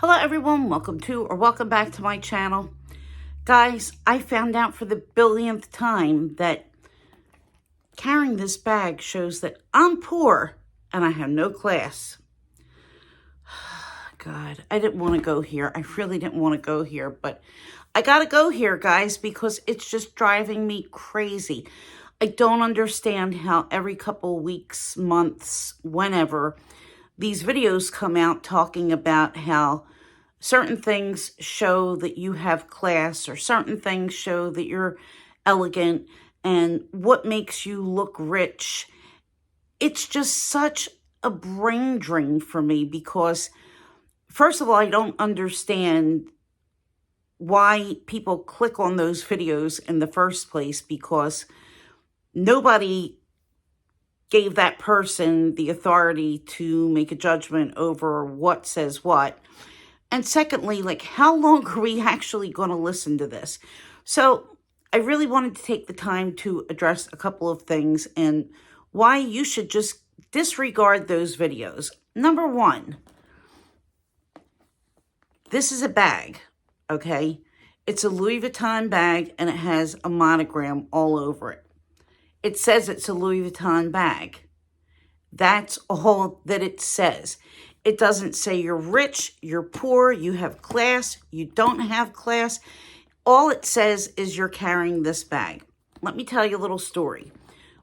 Hello everyone, welcome back to my channel. Guys, I found out for the billionth time that carrying this bag shows that I'm poor and I have no class. God, I didn't want to go here. I really didn't want to go here, but I gotta go here, guys, because it's just driving me crazy. I don't understand how every couple weeks, months, whenever, these videos come out talking about how certain things show that you have class or certain things show that you're elegant and what makes you look rich. It's just such a brain drain for me because, first of all, I don't understand why people click on those videos in the first place, because nobody gave that person the authority to make a judgment over what says what. And secondly, like, how long are we actually going to listen to this? So I really wanted to take the time to address a couple of things and why you should just disregard those videos. Number one, this is a bag, okay? It's a Louis Vuitton bag and it has a monogram all over it. It says it's a Louis Vuitton bag. That's all that it says. It doesn't say you're rich, you're poor, you have class, you don't have class. All it says is you're carrying this bag. Let me tell you a little story.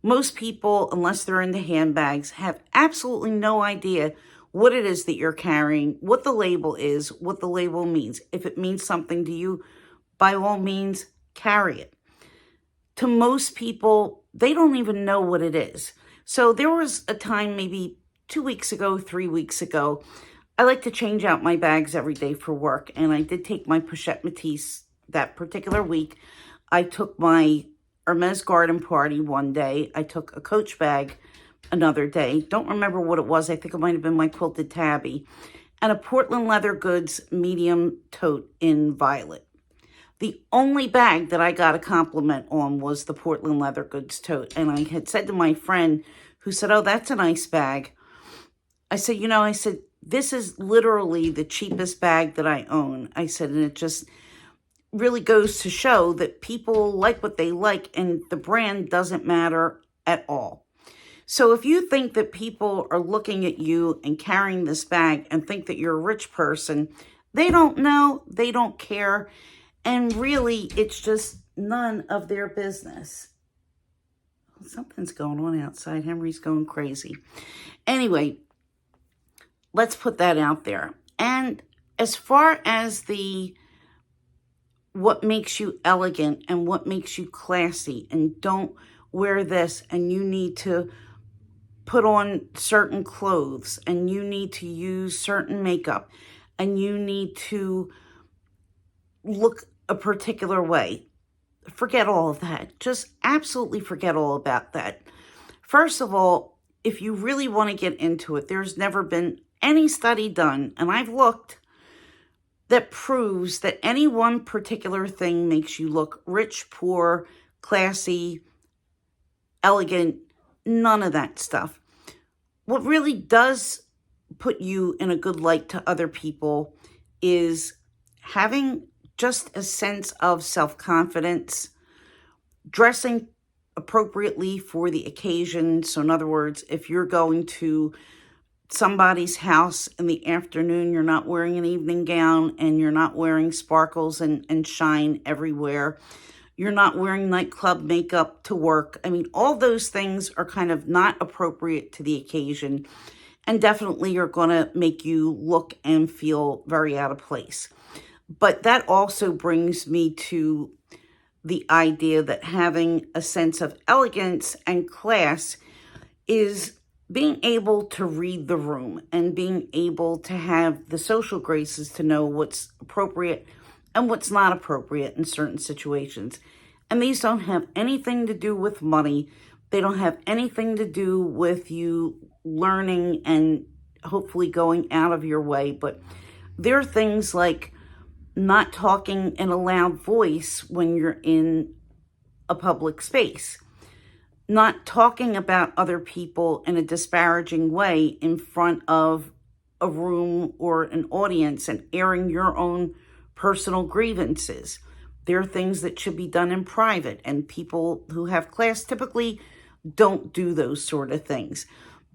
Most people, unless they're into handbags, have absolutely no idea what it is that you're carrying, what the label is, what the label means. If it means something to you, by all means, carry it. To most people, they don't even know what it is. So there was a time maybe 2 weeks ago, 3 weeks ago, I like to change out my bags every day for work. And I did take my Pochette Métis that particular week. I took my Hermes garden party one day. I took a Coach bag another day. Don't remember what it was. I think it might have been my quilted tabby. And a Portland Leather Goods medium tote in violet. The only bag that I got a compliment on was the Portland Leather Goods tote. And I had said to my friend who said, "Oh, that's a nice bag." I said, this is literally the cheapest bag that I own. I said, and it just really goes to show that people like what they like and the brand doesn't matter at all. So if you think that people are looking at you and carrying this bag and think that you're a rich person, they don't know, they don't care. And really, it's just none of their business. Something's going on outside. Henry's going crazy. Anyway, let's put that out there. And as far as what makes you elegant and what makes you classy, and don't wear this, and you need to put on certain clothes, and you need to use certain makeup, and you need to look a particular way. Forget all of that. Just absolutely forget all about that. First of all, if you really want to get into it, there's never been any study done, and I've looked, that proves that any one particular thing makes you look rich, poor, classy, elegant, none of that stuff. What really does put you in a good light to other people is having just a sense of self-confidence, dressing appropriately for the occasion. So in other words, if you're going to somebody's house in the afternoon, you're not wearing an evening gown and you're not wearing sparkles and shine everywhere. You're not wearing nightclub makeup to work. I mean, all those things are kind of not appropriate to the occasion and definitely are going to make you look and feel very out of place. But that also brings me to the idea that having a sense of elegance and class is being able to read the room and being able to have the social graces to know what's appropriate and what's not appropriate in certain situations. And these don't have anything to do with money. They don't have anything to do with you learning and hopefully going out of your way. But there are things like not talking in a loud voice when you're in a public space, not talking about other people in a disparaging way in front of a room or an audience and airing your own personal grievances. There are things that should be done in private, and people who have class typically don't do those sort of things.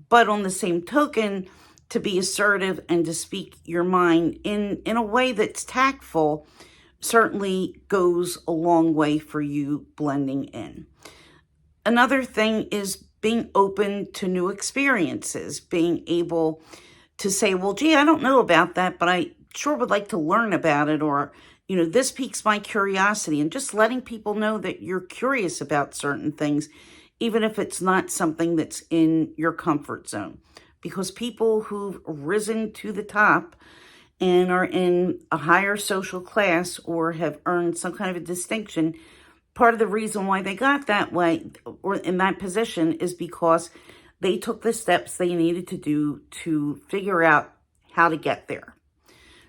But on the same token, to be assertive and to speak your mind in a way that's tactful certainly goes a long way for you blending in. Another thing is being open to new experiences, being able to say, well, gee, I don't know about that, but I sure would like to learn about it, or, this piques my curiosity, and just letting people know that you're curious about certain things, even if it's not something that's in your comfort zone. Because people who've risen to the top and are in a higher social class or have earned some kind of a distinction, part of the reason why they got that way or in that position is because they took the steps they needed to do to figure out how to get there.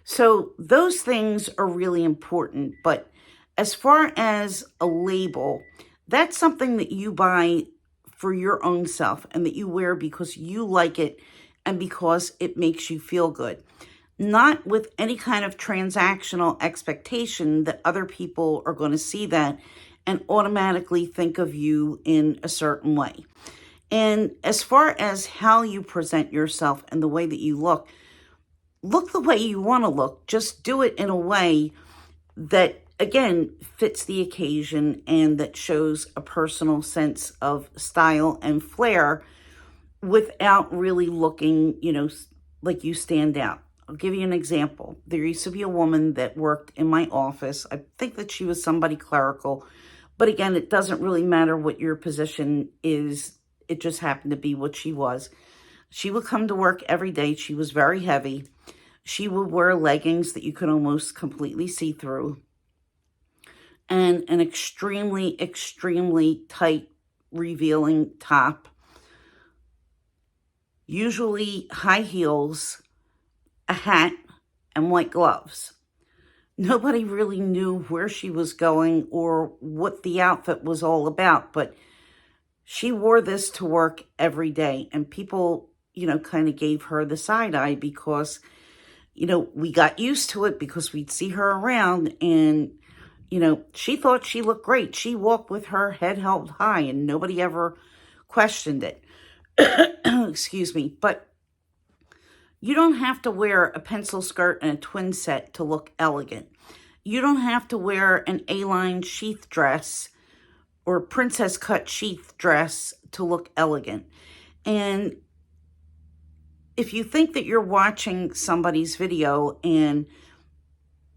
So those things are really important. But as far as a label, that's something that you buy for your own self and that you wear because you like it and because it makes you feel good. Not with any kind of transactional expectation that other people are going to see that and automatically think of you in a certain way. And as far as how you present yourself and the way that you look the way you want to look. Just do it in a way that, again, fits the occasion and that shows a personal sense of style and flair without really looking, like you stand out. I'll give you an example. There used to be a woman that worked in my office. I think that she was somebody clerical. But again, it doesn't really matter what your position is. It just happened to be what she was. She would come to work every day. She was very heavy. She would wear leggings that you could almost completely see through. And an extremely, extremely tight, revealing top. Usually high heels, a hat, and white gloves. Nobody really knew where she was going or what the outfit was all about, but she wore this to work every day, and people, kind of gave her the side eye because, we got used to it because we'd see her around, and, she thought she looked great. She walked with her head held high, and nobody ever questioned it. Excuse me, but you don't have to wear a pencil skirt and a twin set to look elegant. You don't have to wear an A-line sheath dress or princess cut sheath dress to look elegant. And if you think that you're watching somebody's video and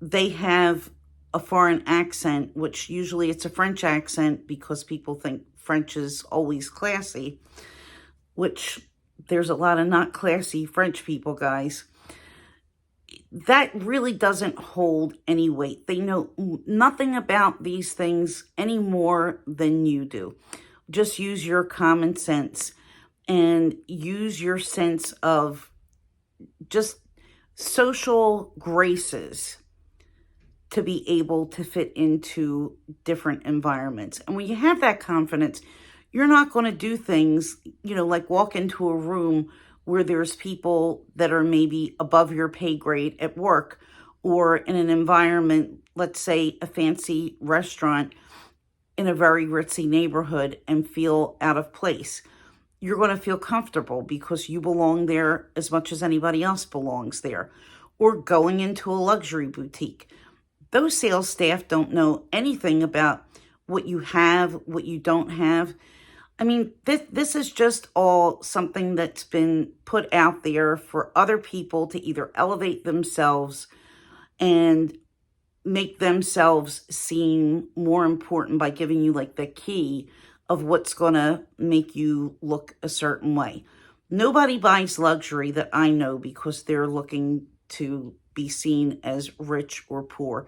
they have a foreign accent, which usually it's a French accent because people think French is always classy, which there's a lot of not classy French people, guys. That really doesn't hold any weight. They know nothing about these things any more than you do. Just use your common sense and use your sense of just social graces to be able to fit into different environments. And when you have that confidence, you're not going to do things, like walk into a room where there's people that are maybe above your pay grade at work, or in an environment, let's say a fancy restaurant in a very ritzy neighborhood, and feel out of place. You're going to feel comfortable because you belong there as much as anybody else belongs there. Or going into a luxury boutique. Those sales staff don't know anything about what you have, what you don't have. I mean, this is just all something that's been put out there for other people to either elevate themselves and make themselves seem more important by giving you like the key of what's going to make you look a certain way. Nobody buys luxury that I know because they're looking to be seen as rich or poor.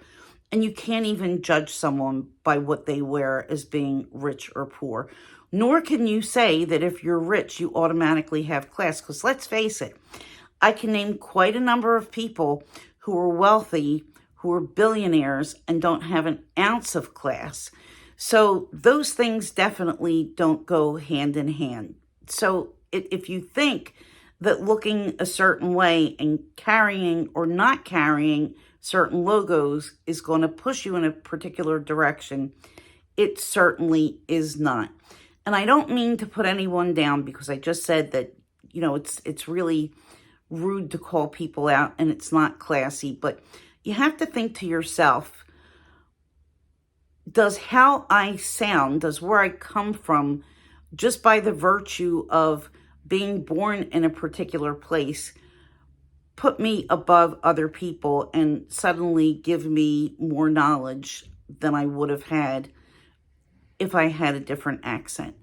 And you can't even judge someone by what they wear as being rich or poor. Nor can you say that if you're rich, you automatically have class. Because let's face it, I can name quite a number of people who are wealthy, who are billionaires, and don't have an ounce of class. So those things definitely don't go hand in hand. So if you think that looking a certain way and carrying or not carrying certain logos is going to push you in a particular direction. It certainly is not. And I don't mean to put anyone down, because I just said that, you know, it's really rude to call people out and it's not classy. But you have to think to yourself, does how I sound, does where I come from, just by the virtue of being born in a particular place, put me above other people and suddenly give me more knowledge than I would have had if I had a different accent?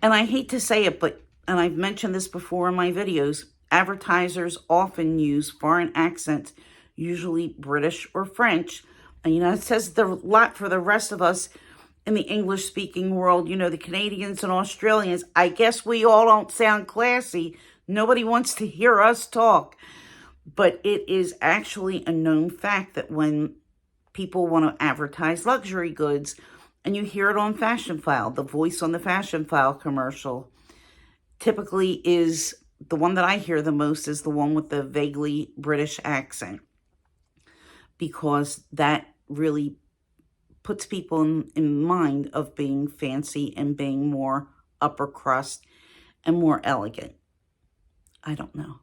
And I hate to say it, but, and I've mentioned this before in my videos, advertisers often use foreign accents, usually British or French. And, you know, it says a lot for the rest of us in the English-speaking world. You know, the Canadians and Australians, I guess we all don't sound classy. Nobody wants to hear us talk. But it is actually a known fact that when people want to advertise luxury goods, and you hear it on Fashion File, the voice on the Fashion File commercial typically is, the one that I hear the most is the one with the vaguely British accent, because that really puts people in mind of being fancy and being more upper crust and more elegant. I don't know.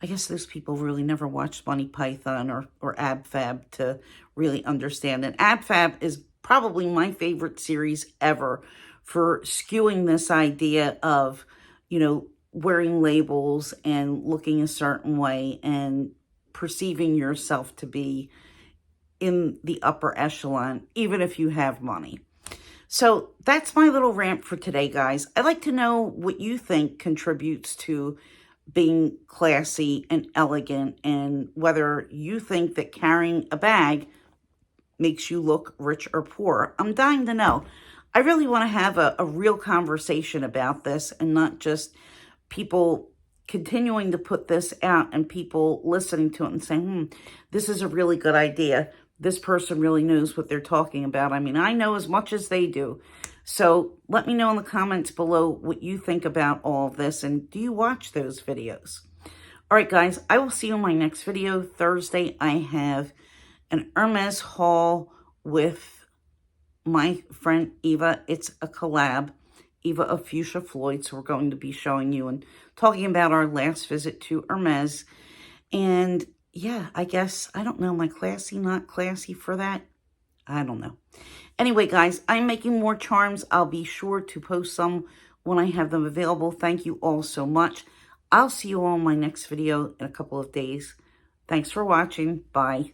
I guess those people really never watched Monty Python or Ab Fab to really understand it. Ab Fab is probably my favorite series ever for skewing this idea of, you know, wearing labels and looking a certain way and perceiving yourself to be in the upper echelon, even if you have money. So that's my little rant for today, guys. I'd like to know what you think contributes to being classy and elegant, and whether you think that carrying a bag makes you look rich or poor. I'm dying to know. I really want to have a real conversation about this, and not just people continuing to put this out and people listening to it and saying, this is a really good idea. This person really knows what they're talking about. I mean, I know as much as they do. So let me know in the comments below what you think about all of this, and do you watch those videos? All right, guys, I will see you in my next video. Thursday, I have an Hermes haul with my friend Eva. It's a collab, Eva of Fuchsia Floyd. So we're going to be showing you and talking about our last visit to Hermes. And yeah, I guess, I don't know, am I classy, not classy for that? I don't know. Anyway, guys, I'm making more charms. I'll be sure to post some when I have them available. Thank you all so much. I'll see you all in my next video in a couple of days. Thanks for watching. Bye.